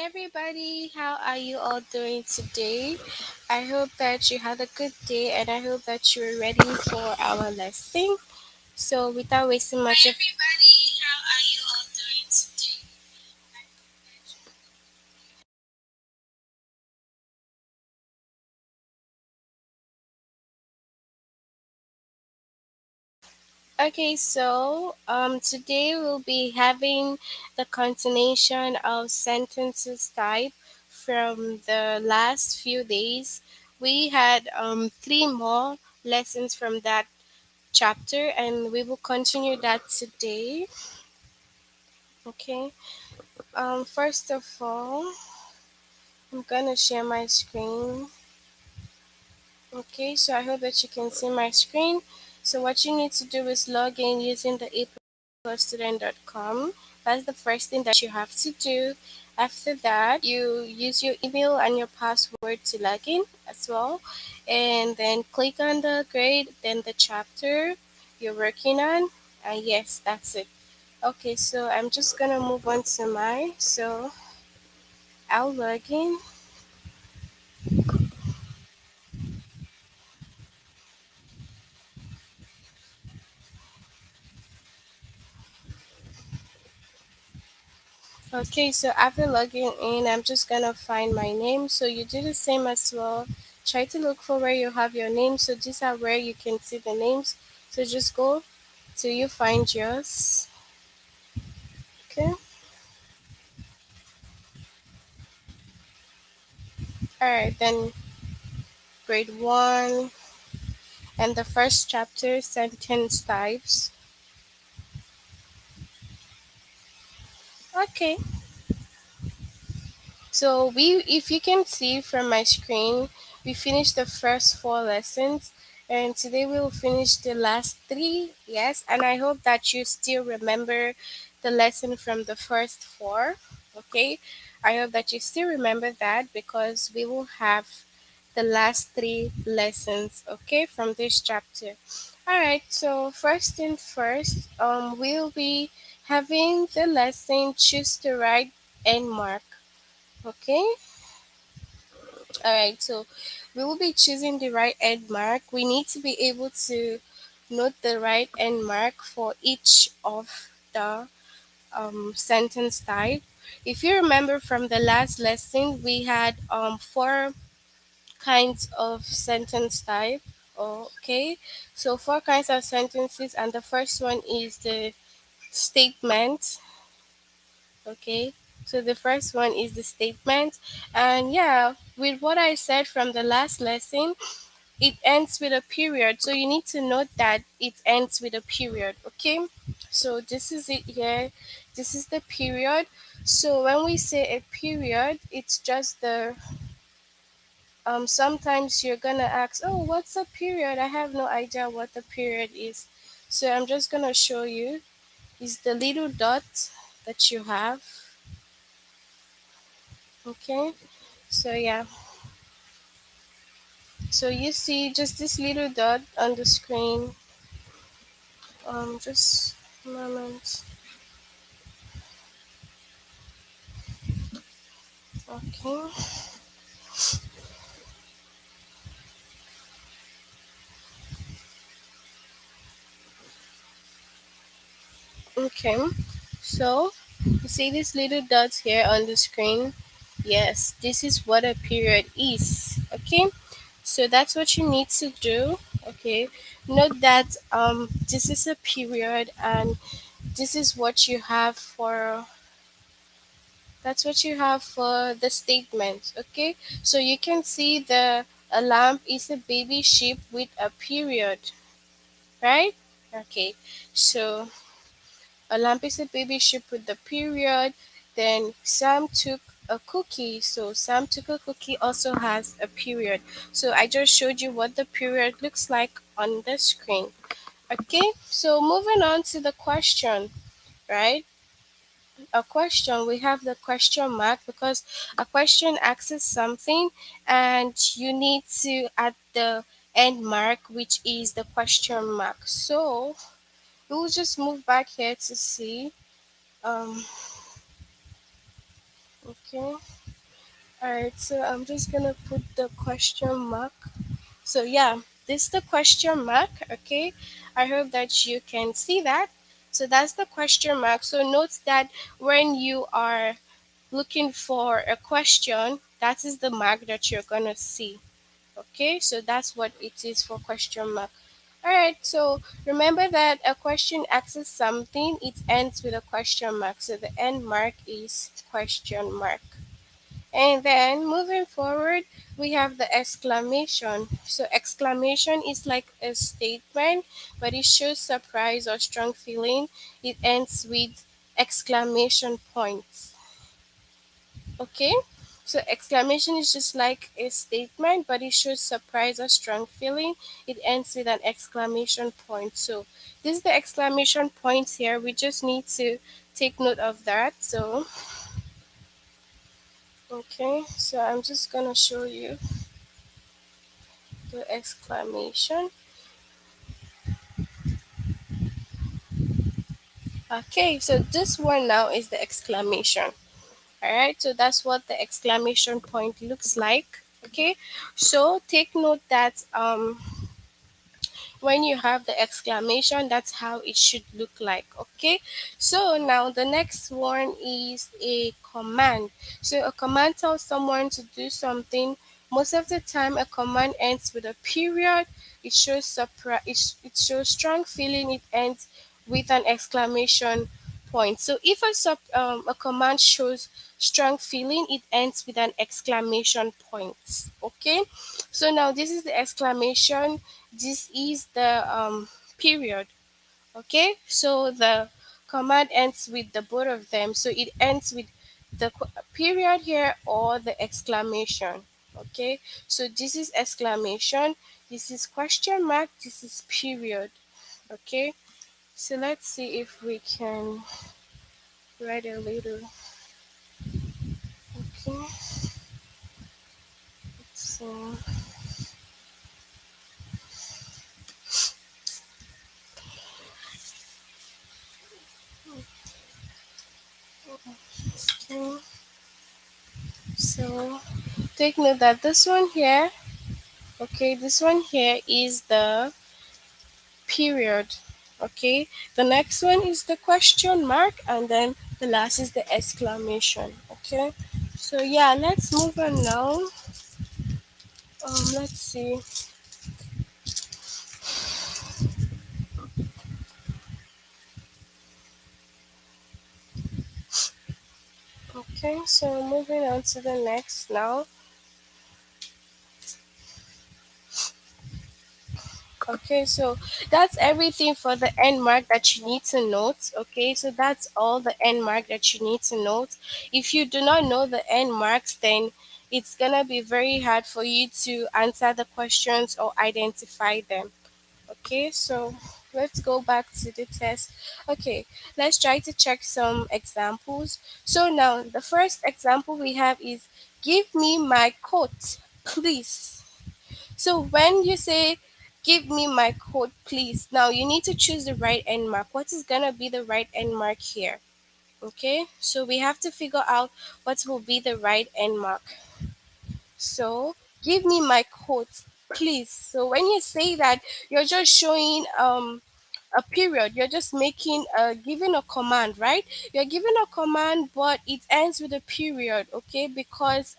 everybody, how are you all doing today? I hope that you had a good day and I hope that you're ready for our lesson. So, without wasting much of Okay, so today we'll be having the continuation of sentences type from the last few days. We had three more lessons from that chapter and we will continue that today. Okay. First of all, I'm gonna share my screen. Okay, so I hope that you can see my screen. So what you need to do is log in using the aprilstudent.com. That's the first thing that you have to do. After that, you use your email and your password to log in as well. And then click on the grade, then the chapter you're working on. And yes, that's it. Okay, so I'm just gonna move on to mine. So I'll log in. Okay, so after logging in, I'm just gonna find my name. So you do the same as well. Try to look for where you have your name. So these are where you can see the names. So just go till you find yours. Okay. All right, then grade one and the first chapter, sentence types. Okay. So if you can see from my screen, we finished the first four lessons, and today we will finish the last three. Yes, and I hope that you still remember the lesson from the first four. Okay, I hope that you still remember that because we will have the last three lessons. Okay, from this chapter. All right. So first thing first, we'll be having the lesson choose the right end mark. Okay, all right. So we will be choosing the right end mark. We need to be able to note the right end mark for each of the sentence type. If you remember from the last lesson, we had four kinds of sentence type. Okay, so four kinds of sentences, and the first one is the statement. Okay, so the first one is the statement, and yeah, with what I said from the last lesson, it ends with a period. So you need to note that it ends with a period. Okay, so this is it here. This is the period. So when we say a period, it's just the sometimes you're gonna ask, oh, what's a period? I have no idea what the period is. So I'm just gonna show you. Is the little dot that you have. Okay, so yeah, so you see just this little dot on the screen. Just a moment. Okay, okay. So you see this little dot here on the screen. Yes, this is what a period is. Okay, so that's what you need to do. Okay, note that this is a period and this is what you have for that's what you have for the statement. Okay, so you can see the a lamp is a baby sheep with a period, right? Okay, so a lamp is a baby sheep with the period. Then Sam took a cookie. So Sam took a cookie also has a period. So I just showed you what the period looks like on the screen. Okay, so moving on to the question, right? A question, we have the question mark because a question asks something and you need to add the end mark, which is the question mark. So we'll just move back here to see. Um, Okay. All right. So I'm just gonna put the question mark. So yeah, this is the question mark. Okay. I hope that you can see that. So that's the question mark. So note that when you are looking for a question, that is the mark that you're gonna see. Okay, so that's what it is for question mark. All right, so remember that a question asks something, it ends with a question mark. So the end mark is question mark. And then moving forward, we have the exclamation. So exclamation is like a statement, but it shows surprise or strong feeling. It ends with exclamation points. Okay, so exclamation is just like a statement, but it shows surprise or strong feeling. It ends with an exclamation point. So this is the exclamation point here. We just need to take note of that. So okay, so I'm just gonna show you the exclamation. Okay, so this one now is the exclamation. All right, so that's what the exclamation point looks like. Okay, so take note that when you have the exclamation, that's how it should look like. Okay, so now the next one is a command. So a command tells someone to do something. Most of the time a command ends with a period. It shows surprise, it shows strong feeling. It ends with an exclamation point. So if a command shows strong feeling, it ends with an exclamation point. Okay, so now this is the exclamation, this is the period. Okay, so the command ends with the both of them, so it ends with the period here or the exclamation. Okay, so this is exclamation, this is question mark, this is period. Okay, so let's see if we can write a little. Okay, so okay, so take note that this one here, okay, this one here is the period. Okay, the next one is the question mark, and then the last is the exclamation. Okay, so yeah, let's move on now. Let's see. Okay, so moving on to the next now. Okay, so that's everything for the end mark that you need to note. Okay, so that's all the end mark that you need to note. If you do not know the end marks, then it's gonna be very hard for you to answer the questions or identify them. Okay, so let's go back to the test. Okay, let's try to check some examples. So now the first example we have is give me my coat, please. So when you say give me my code, please, now you need to choose the right end mark. What is gonna be the right end mark here? Okay, so we have to figure out what will be the right end mark. So give me my code, please. So when you say that, you're just showing a period, you're just making giving a command, right? You're giving a command, but it ends with a period. Okay, because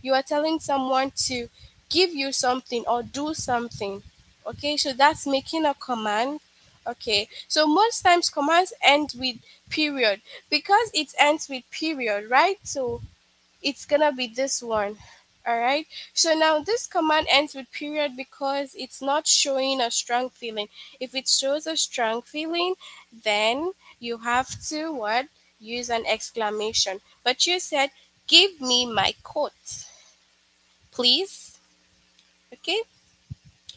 you are telling someone to give you something or do something. Okay, so that's making a command. Okay, so most times commands end with period, because it ends with period, right? So it's gonna be this one. All right, so now this command ends with period because it's not showing a strong feeling. If it shows a strong feeling, then you have to what, use an exclamation. But you said give me my coat, please. Okay,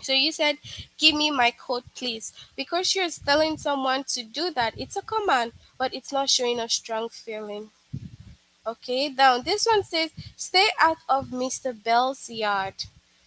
so you said give me my coat, please, because you're telling someone to do that. It's a command, but it's not showing a strong feeling. Okay, now this one says, stay out of Mr. Bell's yard.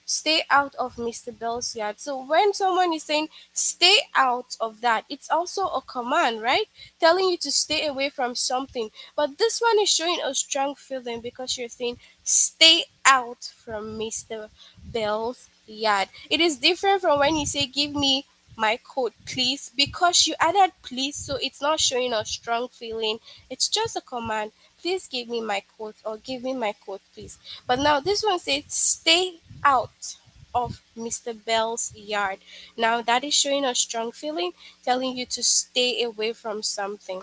Stay out of Mr. Bell's yard. So when someone is saying stay out of that, it's also a command, right? Telling you to stay away from something. But this one is showing a strong feeling because you're saying stay out from Mr. Bell's yard. It is different from when you say give me my coat please, because you added please, so it's not showing a strong feeling. It's just a command. Please give me my coat, or give me my coat please. But now this one says stay out of Mr. Bell's yard. Now that is showing a strong feeling, telling you to stay away from something.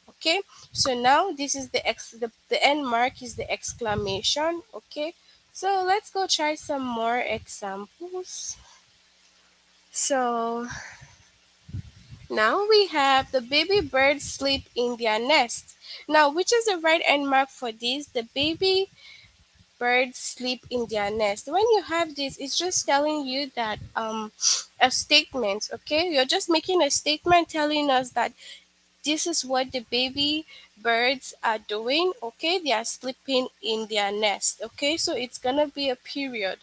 Okay, so now this is the end mark is the exclamation. Okay, so let's go try some more examples. So now we have the baby birds sleep in their nest. Now, which is the right end mark for this? The baby birds sleep in their nest. When you have this, it's just telling you that a statement, okay? You're just making a statement telling us that this is what the baby birds are doing, okay? They are sleeping in their nest, okay? So it's gonna be a period.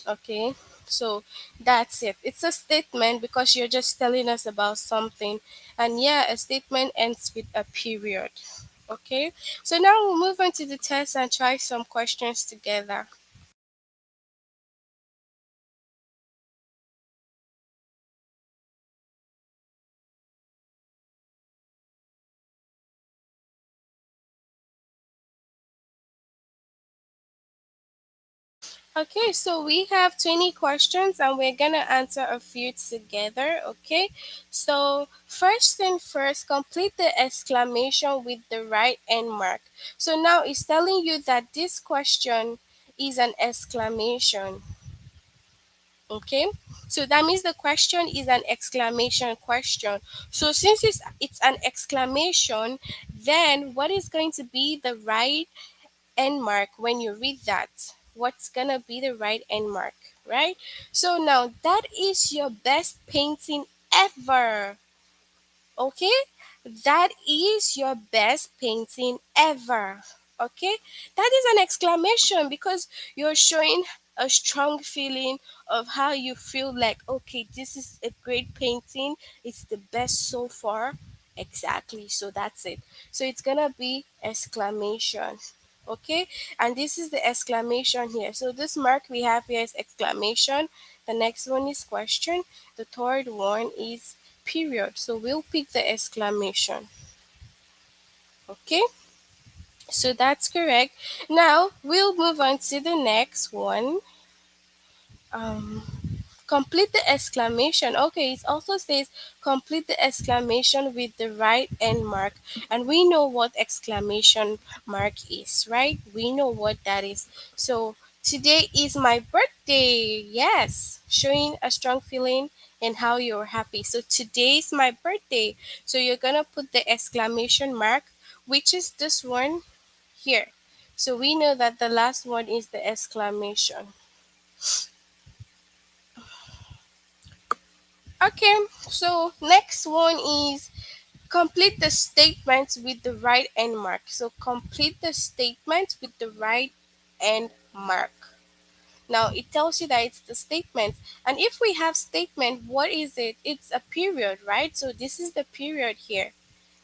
Okay, so that's it. It's a statement because you're just telling us about something. And yeah, a statement ends with a period. Okay, so now we'll move on to the test and try some questions together. Okay, so we have 20 questions and we're gonna answer a few together. Okay, so first thing first, complete the exclamation with the right end mark. So now it's telling you that this question is an exclamation. Okay, so that means the question is an exclamation question. So since it's an exclamation, then what is going to be the right end mark when you read that? What's gonna be the right end mark, right? So now that is your best painting ever. Okay, that is your best painting ever. Okay, that is an exclamation because you're showing a strong feeling of how you feel, like okay, this is a great painting, it's the best so far. Exactly, so that's it. So it's gonna be exclamation. Okay, and this is the exclamation here. So this mark we have here is exclamation, the next one is question, the third one is period. So we'll pick the exclamation. Okay, so that's correct. Now we'll move on to the next one. Um, Complete the exclamation. Okay, it also says complete the exclamation with the right end mark. And we know what exclamation mark is, right? We know what that is. So today is my birthday. Yes, showing a strong feeling and how you're happy. So today is my birthday. So you're gonna put the exclamation mark, which is this one here. So we know that the last one is the exclamation. Okay, so next one is complete the statement with the right end mark. So complete the statement with the right end mark. Now it tells you that it's the statement. And if we have statement, what is it? It's a period, right? So this is the period here.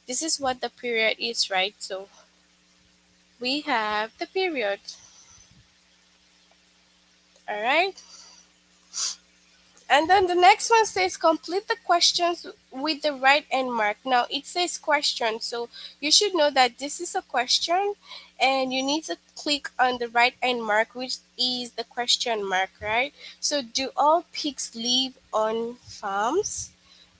This is what the period is, right? So we have the period. All right. And then the next one says complete the questions with the right end mark. Now it says question, so you should know that this is a question and you need to click on the right end mark, which is the question mark, right? So do all pigs live on farms?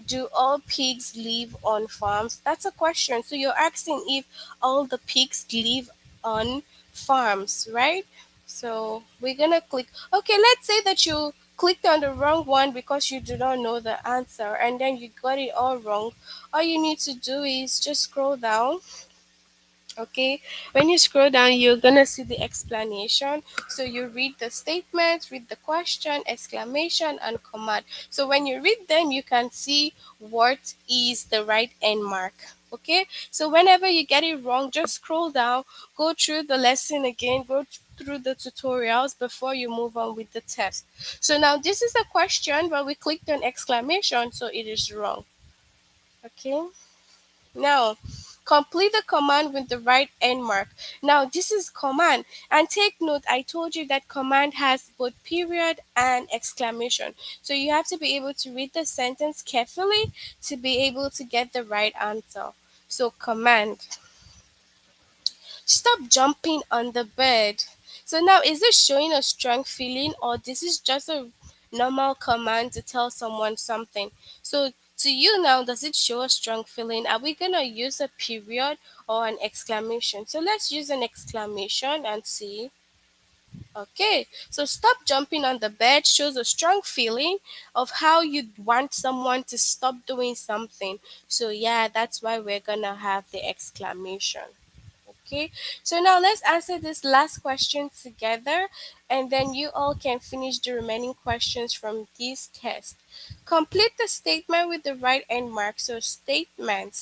Do all pigs live on farms? That's a question. So you're asking if all the pigs live on farms, right? So we're gonna click. Okay, let's say that you clicked on the wrong one because you do not know the answer and then you got it all wrong. All you need to do is just scroll down. Okay, when you scroll down, you're gonna see the explanation. So you read the statement, read the question, exclamation, and command. So when you read them, you can see what is the right end mark. Okay, so whenever you get it wrong, just scroll down, go through the lesson again, through the tutorials before you move on with the test. So now this is a question, but we clicked on exclamation, so it is wrong. Okay. Now, complete the command with the right end mark. Now, this is command. And take note, I told you that command has both period and exclamation. So you have to be able to read the sentence carefully to be able to get the right answer. So, command. Stop jumping on the bed. So now, is this showing a strong feeling, or this is just a normal command to tell someone something? So to you now, does it show a strong feeling? Are we gonna use a period or an exclamation? So let's use an exclamation and see. Okay, so stop jumping on the bed shows a strong feeling of how you want someone to stop doing something. So yeah, that's why we're gonna have the exclamation. Okay, so now let's answer this last question together, and then you all can finish the remaining questions from this test. Complete the statement with the right end mark. So statement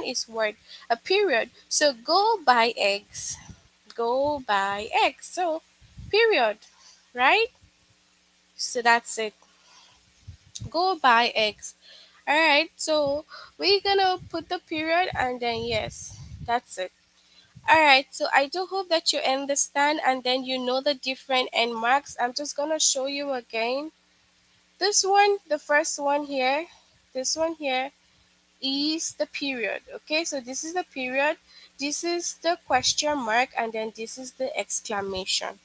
is word, a period. So go buy eggs. Go buy eggs. So period, right? So that's it. Go buy eggs. All right. So we're gonna put the period and then yes, that's it. All right, so I do hope that you understand and then you know the different end marks. I'm just gonna show you again. This one, the first one here, this one here is the period. Okay, so this is the period, this is the question mark, and then this is the exclamation.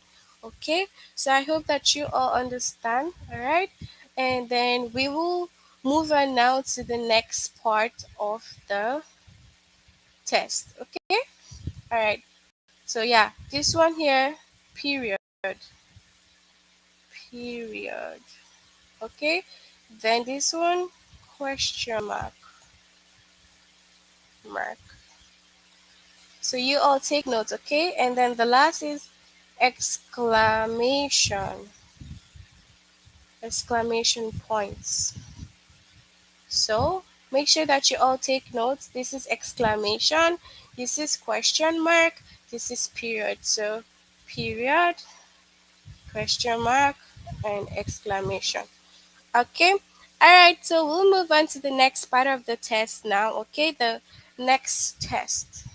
Okay, so I hope that you all understand. All right, and then we will move on now to the next part of the test. Okay, all right. So yeah, this one here, period, period. Okay, then this one, question mark, mark. So you all take notes, okay? And then the last is exclamation, exclamation points. So make sure that you all take notes. This is exclamation, this is question mark, this is period. So period, question mark, and exclamation. Okay. All right. So we'll move on to the next part of the test now. Okay. The next test.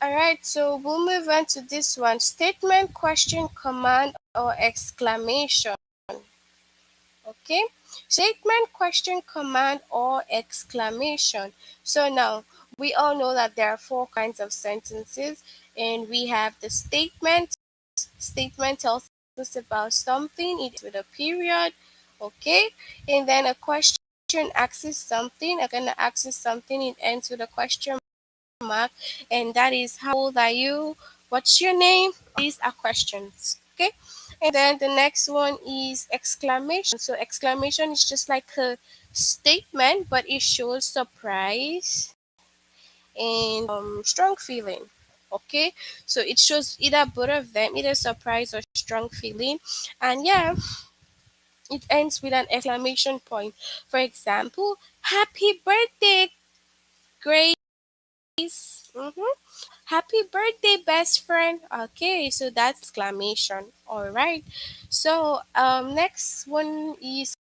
All right. So we'll move on to this one: statement, question, command, or exclamation. Okay. Statement, question, command, or exclamation. So now we all know that there are four kinds of sentences, and we have the statement. Statement tells us about something, it with a period, okay? And then a question asks something, again asks something, it ends with a question mark, and that is how old are you? What's your name? These are questions, okay? And then the next one is exclamation. So exclamation is just like a statement, but it shows surprise and strong feeling. Okay, so it shows either both of them, either surprise or strong feeling, and yeah, it ends with an exclamation point. For example, happy birthday, Grace. Mm-hmm. Happy birthday, best friend. Okay, so that's exclamation. All right. So next one is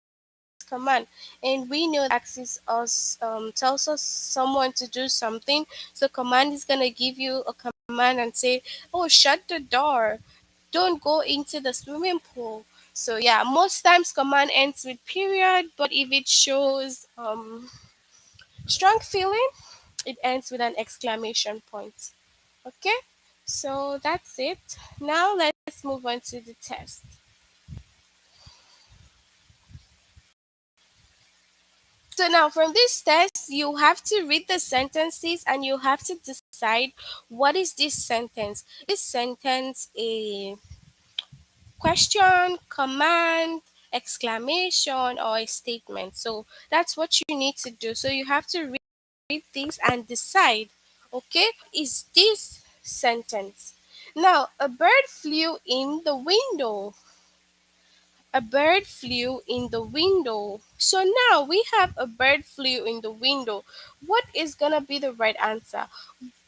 command, and we know that axis us tells us someone to do something. So command is gonna give you a command and say, oh, shut the door, don't go into the swimming pool. So yeah, most times command ends with period, but if it shows strong feeling, it ends with an exclamation point. Okay, so that's it. Now let's move on to the test. So now from this test, you have to read the sentences and you have to decide what is this sentence. This sentence a question, command, exclamation, or a statement. So that's what you need to do. So you have to read things and decide, okay, is this sentence. Now, a bird flew in the window. A bird flew in the window. So now we have a bird flew in the window. What is gonna be the right answer?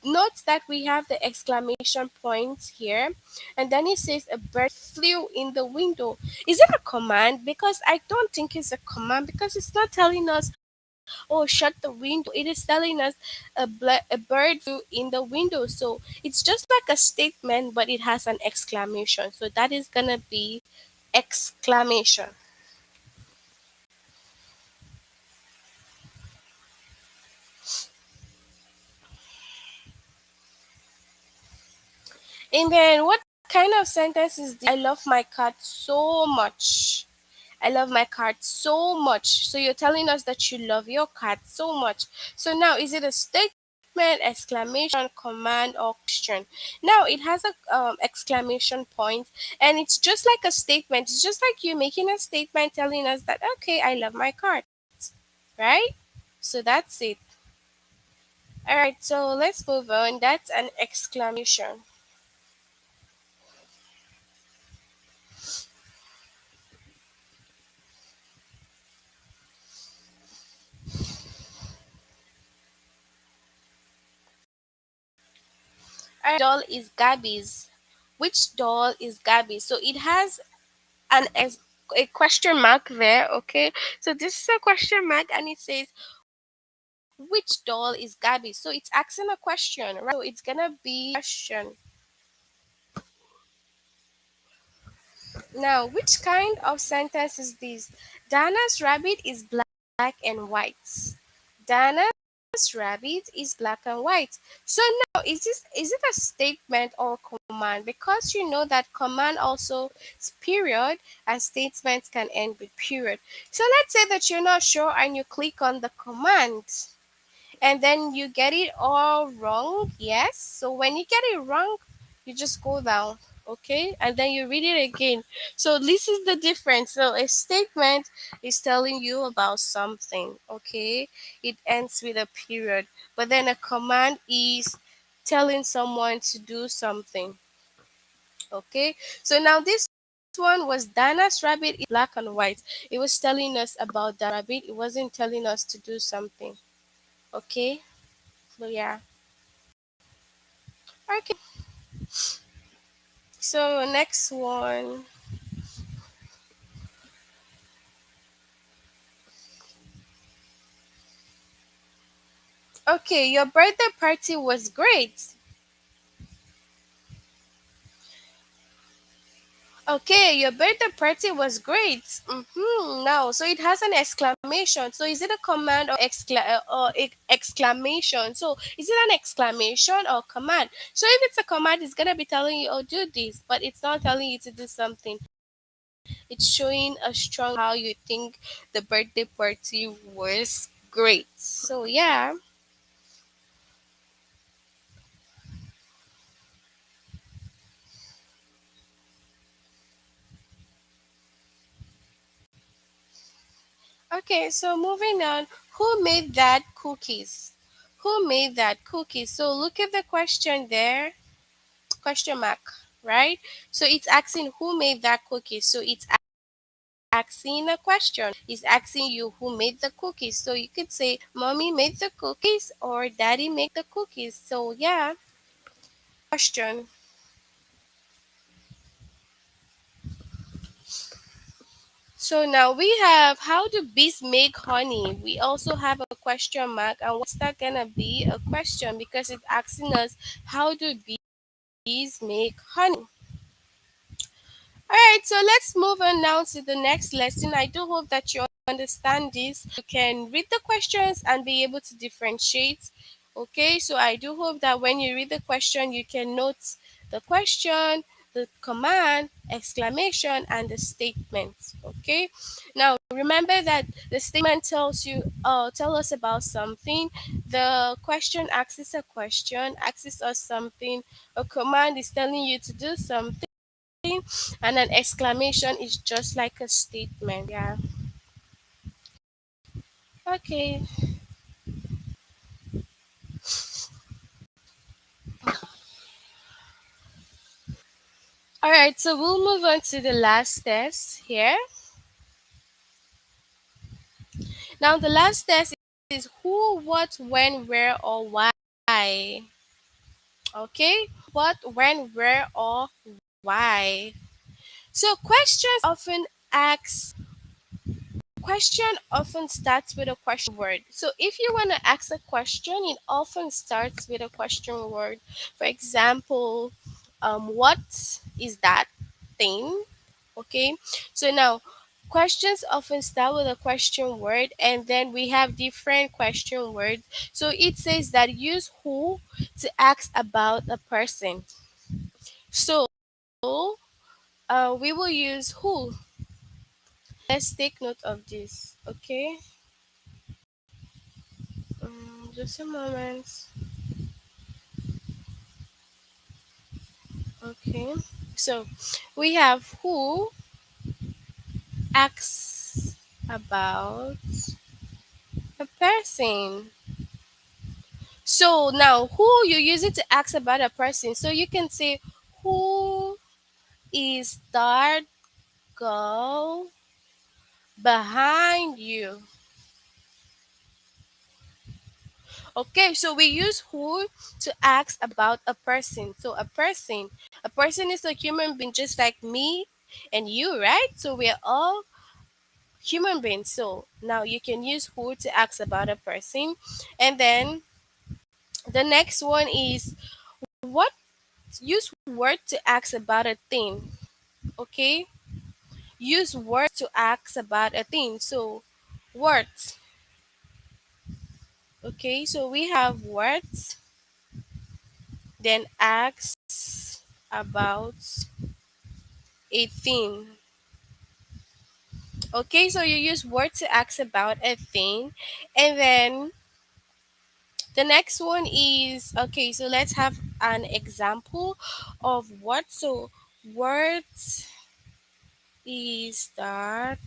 Note that we have the exclamation point here, and then it says a bird flew in the window. Is it a command? Because I don't think it's a command because it's not telling us, oh, shut the window. It is telling us a bird flew in the window. So it's just like a statement, but it has an exclamation. So that is gonna be exclamation. And then what kind of sentence is this? I love my cat so much. I love my cat so much. So you're telling us that you love your cat so much. So now is it a statement, exclamation, command, or question? Now it has a exclamation point, and it's just like a statement. It's just like you making a statement telling us that okay, I love my cat, right? So that's it. All right. So let's move on. That's an exclamation. Doll is Gabby's. Which doll is Gabby? So it has a question mark there. Okay, so this is a question mark, and it says which doll is Gabby. So it's asking a question, right? So it's gonna be question. Now, which kind of sentence is this? Dana's rabbit is black and white. Dana's rabbit is black and white. So now, is it a statement or command? Because you know that command also is period and statements can end with period. So let's say that you're not sure and you click on the command and then you get it all wrong. Yes. So when you get it wrong, you just go down. Okay. And then you read it again. So this is the difference. So a statement is telling you about something. Okay. It ends with a period. But then a command is telling someone to do something. Okay. So now this one was Dana's rabbit is black and white. It was telling us about the rabbit. It wasn't telling us to do something. Okay. So yeah. Okay. So next one. Okay, your birthday party was great. Okay, your birthday party was great. Now, so it has an exclamation. So is it a command or exclamation? So is it an exclamation or command? So if it's a command, it's gonna be telling you, "Oh, do this," but it's not telling you to do something. It's showing a strong how you think the birthday party was great. So yeah. Okay, so moving on, who made that cookies? Who made that cookies? So look at the question there, question mark, right? So it's asking who made that cookies. So it's asking a question. It's asking you who made the cookies. So you could say mommy made the cookies or daddy made the cookies. So yeah, question. So now we have how do bees make honey? We also have a question mark, and what's that gonna be? A question because it's asking us how do bees make honey? All right, so let's move on now to the next lesson. I do hope that you understand this. You can read the questions and be able to differentiate. Okay, so I do hope that when you read the question, you can note the question, the command, exclamation, and the statement. Okay, now remember that the statement tell us about something. The question asks a question, asks us something. A command is telling you to do something and an exclamation is just like a statement. Yeah. Okay. All right. So we'll move on to the last test here. Now the last test is who, what, when, where, or why. Okay? What, when, where, or why. So question often starts with a question word. So if you want to ask a question, it often starts with a question word. For example, what is that thing? Okay. So now questions often start with a question word, and then we have different question words. So it says that use who to ask about a person. So we will use who. Let's take note of this. Okay. Just a moment. Okay. So we have who asks about a person. So now who you use it to ask about a person. So you can say who is that girl behind you? Okay, so we use who to ask about a person. So a person is a human being just like me and you, right? So we're all human beings. So now you can use who to ask about a person. And then the next one is what, use word to ask about a thing. Okay? Use word to ask about a thing. So words. Okay, so we have words, then ask about a thing. Okay, so you use word to ask about a thing. And then the next one is okay, so let's have an example of what. So words is that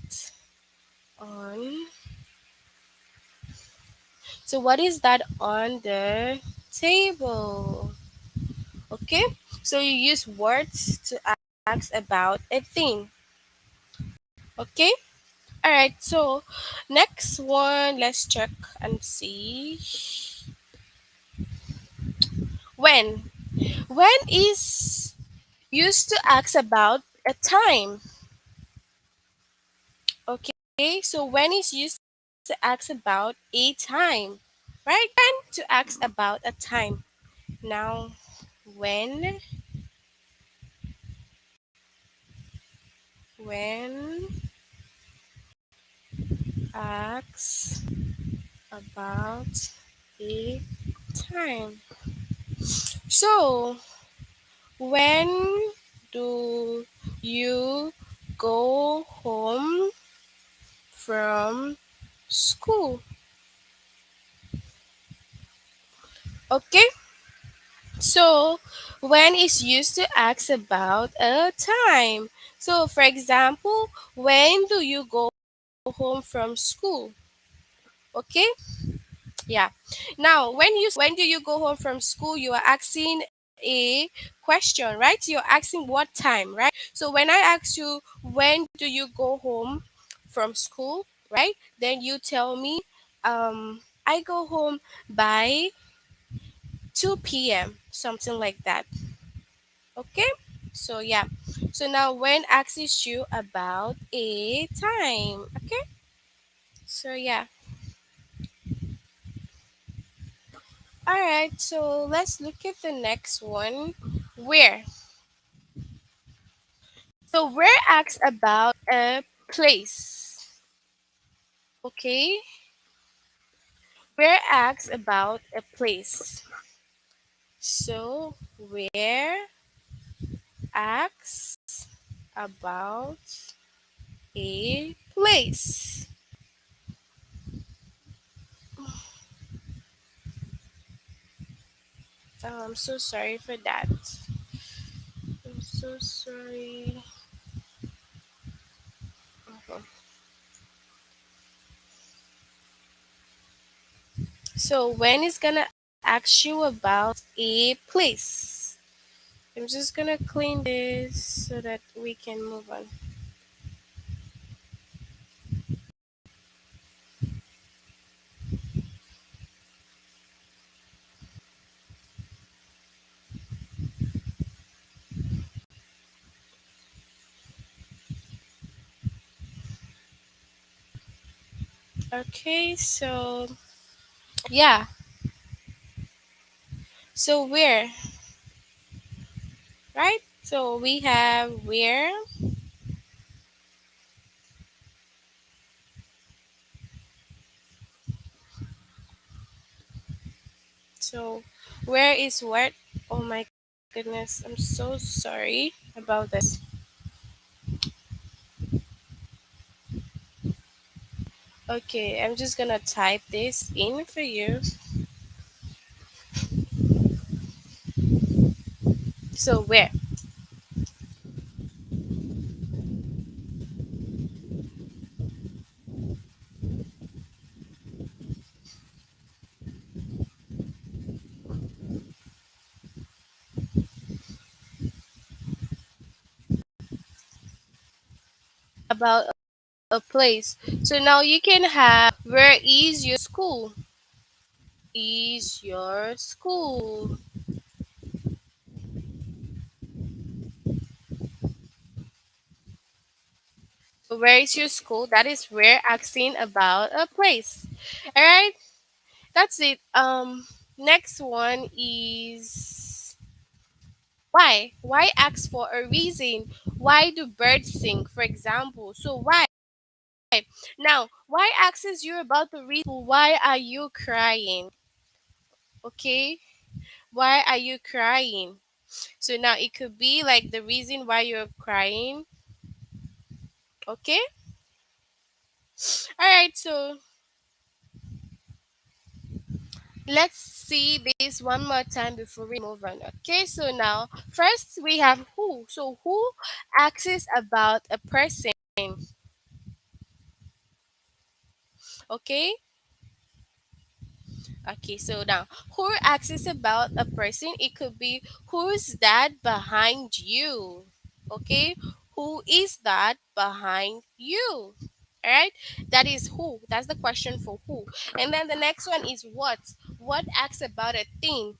on, so what is that on the table? Okay, so you use words to ask about a thing. Okay, all right, so next one, let's check and see. When is used to ask about a time. Okay, so when is used to ask about a time, right? When to ask about a time. Now, when when asks about a time. So, when do you go home from school? Okay, so when is used to ask about a time. So for example, when do you go home from school? Okay? Yeah. Now, when do you go home from school, you are asking a question, right? You're asking what time, right? So when I ask you when do you go home from school, right? Then you tell me I go home by 2 p.m., something like that. Okay? So yeah. So now when asks you about a time. Okay? So yeah. Alright, so let's look at the next one. Where? So where asks about a place. Okay? Where asks about a place. So where asks about a place. Oh, I'm so sorry for that. I'm so sorry. Mhm. So when is gonna ask you about a place? I'm just gonna clean this so that we can move on. Okay, so yeah. So where, right? So we have where. So where is what? Oh my goodness. I'm so sorry about this. Okay, I'm just gonna type this in for you. So where? About a place. So now you can have where is your school? Is your school? So where is your school? That is where asking about a place. All right, that's it. Next one is why. Why ask for a reason? Why do birds sing, for example? So why? Now, why asks you about the reason? Why are you crying? Okay, why are you crying? So now it could be like the reason why you're crying. Okay, all right. So let's see this one more time before we move on. Okay, so now first we have who. So who asks about a person? Okay, okay. So now who asks about a person? It could be who's that behind you? Okay, who is that behind you? All right, that is who. That's the question for who. And then the next one is what. What asks about a thing?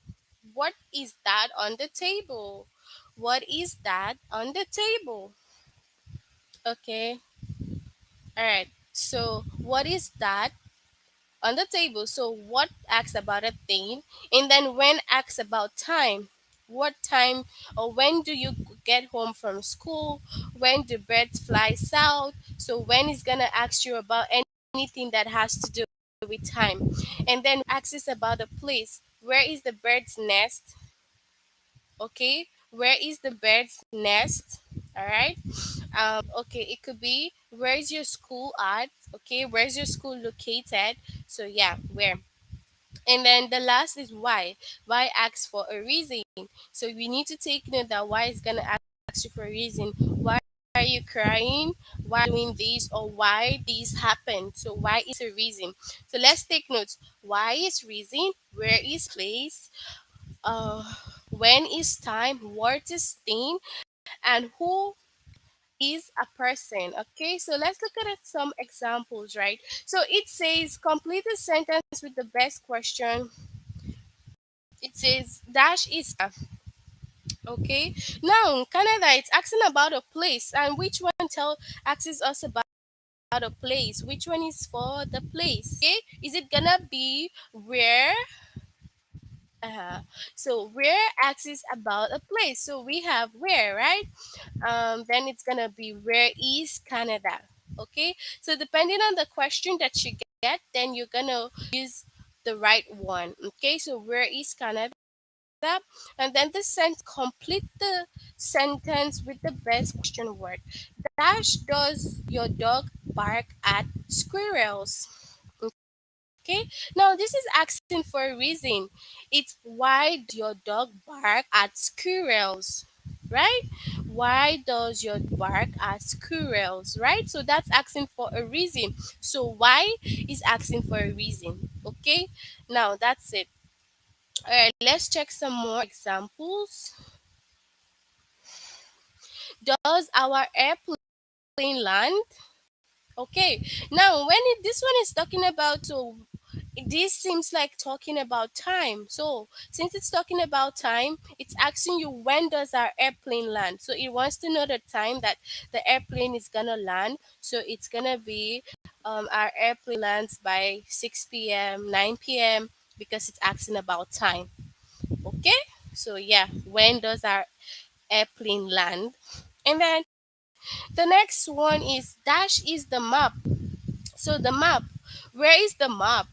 What is that on the table? What is that on the table? Okay, all right. So what is that on the table? So what asks about a thing, and then when asks about time. What time or when do you get home from school? When do birds fly south? So when is gonna ask you about anything that has to do with time. And then asks about a place. Where is the bird's nest? Okay, where is the bird's nest? All right. Okay, it could be where's your school at? Okay, where's your school located? So yeah, where. And then the last is why. Why asks for a reason. So we need to take note that why is gonna ask you for a reason. Why are you crying? Why doing this or why this happened? So why is a reason. So let's take notes. Why is reason? Where is place? Uh, when is time? What is thing? And who is a person. Okay, so let's look at some examples, right? So it says complete a sentence with the best question. It says dash is okay. Now Canada, it's asking about a place, and which one tell asks us about a place? Which one is for the place? Okay, is it gonna be where? So where asks about a place. So we have where, right? Then it's gonna be where is Canada? Okay, so depending on the question that you get, then you're gonna use the right one. Okay, so where is Canada? And then the complete the sentence with the best question word. Dash does your dog bark at squirrels? Okay, now this is asking for a reason. It's why does your dog bark at squirrels? Right? Why does your bark at squirrels? Right? So that's asking for a reason. So why is asking for a reason. Okay, now that's it. All right, let's check some more examples. Does our airplane land? Okay, now when this one is talking about, so this seems like talking about time. So since it's talking about time, it's asking you when does our airplane land. So it wants to know the time that the airplane is gonna land. So it's gonna be our airplane lands by 6 p.m., 9 p.m., because it's asking about time. Okay? So, yeah, when does our airplane land? And then the next one is dash is the map. So, the map, where is the map?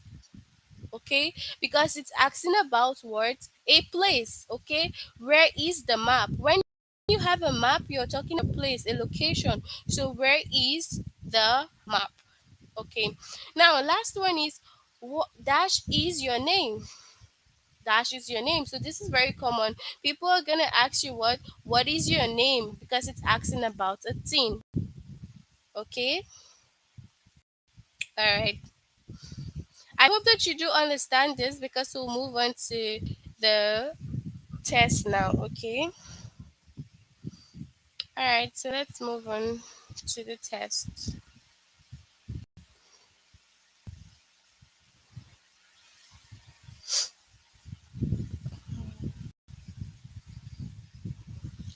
Okay, because it's asking about what, a place. Okay, where is the map? When you have a map, you're talking a place, a location. So where is the map? Okay, now last one is what dash is your name. Dash is your name. So this is very common. People are gonna ask you what is your name, because it's asking about a thing. Okay, all right, I hope that you do understand this, because we'll move on to the test now. Okay, all right, so let's move on to the test.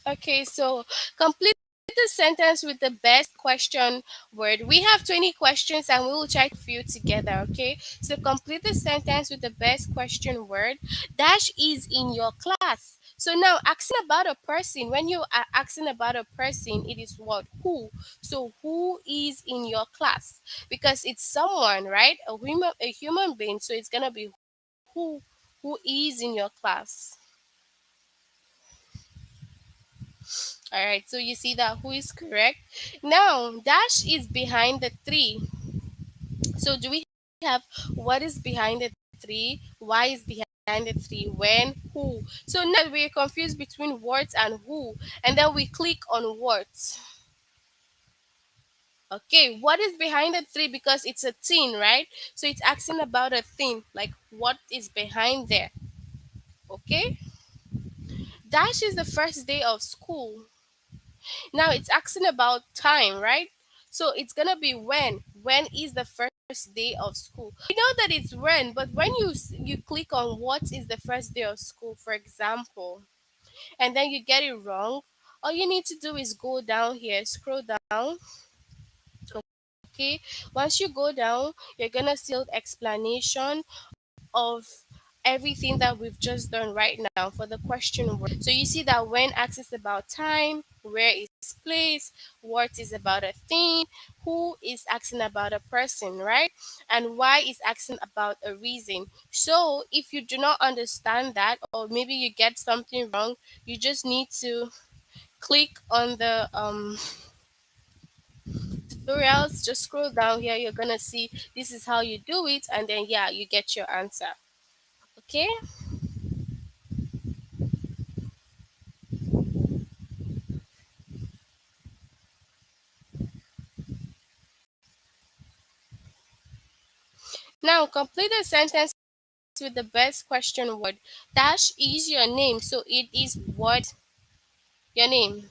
Okay, so complete the sentence with the best question word. We have 20 questions and we will try to few together. Okay, so complete the sentence with the best question word. Dash is in your class. So now asking about a person, when you are asking about a person, it is what? Who. So who is in your class? Because it's someone, right? A human being. So it's gonna be who who is in your class. All right, so you see that who is correct. Now, dash is behind the three. So do we have what is behind the three? Why is behind the three? When? Who? So now we're confused between words and who, and then we click on words. Okay, what is behind the three? Because it's a thing, right? So it's asking about a thing, like what is behind there. Okay, dash is the first day of school. Now it's asking about time, right? So it's gonna be when. When is the first day of school? We know that it's when, but when you click on what is the first day of school, for example, and then you get it wrong, all you need to do is go down here, scroll down. Okay. Once you go down, you're gonna see the explanation of everything that we've just done right now for the question word. So you see that when asks about time, where is place, what is about a thing, who is asking about a person, right? And why is asking about a reason. So if you do not understand that, or maybe you get something wrong, you just need to click on the tutorials, just scroll down here, you're gonna see this is how you do it, and then yeah, you get your answer. Okay. Now, complete the sentence with the best question word. Dash is your name, so it is what? Your name.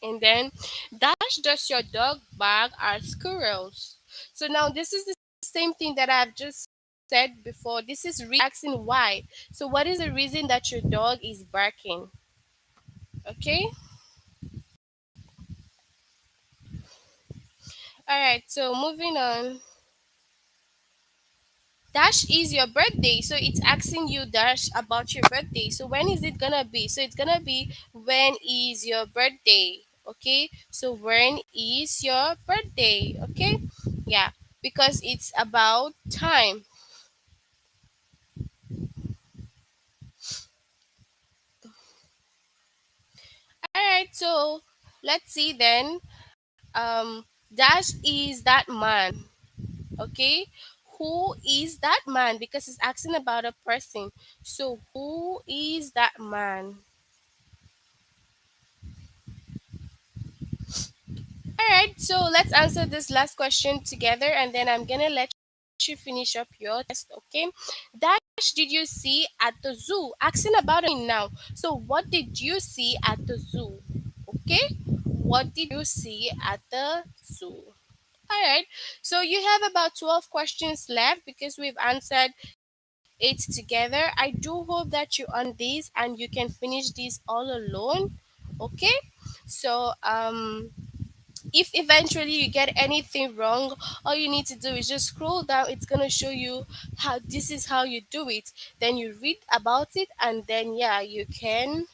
And then, dash does your dog bark at squirrels? So now this is the same thing that I've just said before. This is asking why. So what is the reason that your dog is barking? Okay. All right. So moving on. Dash is your birthday. So it's asking you dash about your birthday. So when is it gonna be? So it's gonna be when is your birthday? Okay. So when is your birthday? Okay. Yeah. Because it's about time. Alright, so let's see then. Dash is that man. Okay. Who is that man? Because it's asking about a person. So who is that man? All right, so let's answer this last question together, and then I'm gonna let you finish up your test. Okay. Dash did you see at the zoo? Asking about it now. So what did you see at the zoo? Okay. What did you see at the zoo? All right. So you have about 12 questions left because we've answered it together. I do hope that you on this and you can finish this all alone. Okay, so if eventually you get anything wrong, all you need to do is just scroll down. It's going to show you how this is how you do it. Then you read about it, and then yeah, you can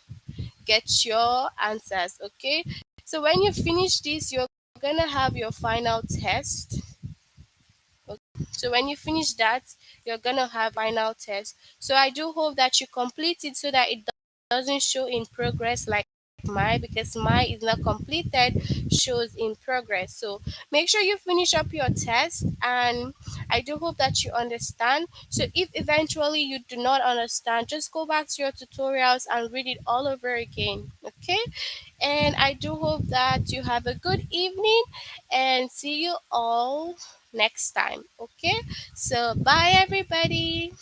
get your answers. Okay, so when you finish this, you're going to have your final test. So when you finish that, you're gonna have final test. So I do hope that you complete it so that it doesn't show in progress like mine, because mine is not completed, shows in progress. So make sure you finish up your test, and I do hope that you understand. So if eventually you do not understand, just go back to your tutorials and read it all over again. Okay, and I do hope that you have a good evening, and see you all next time. Okay, so bye everybody.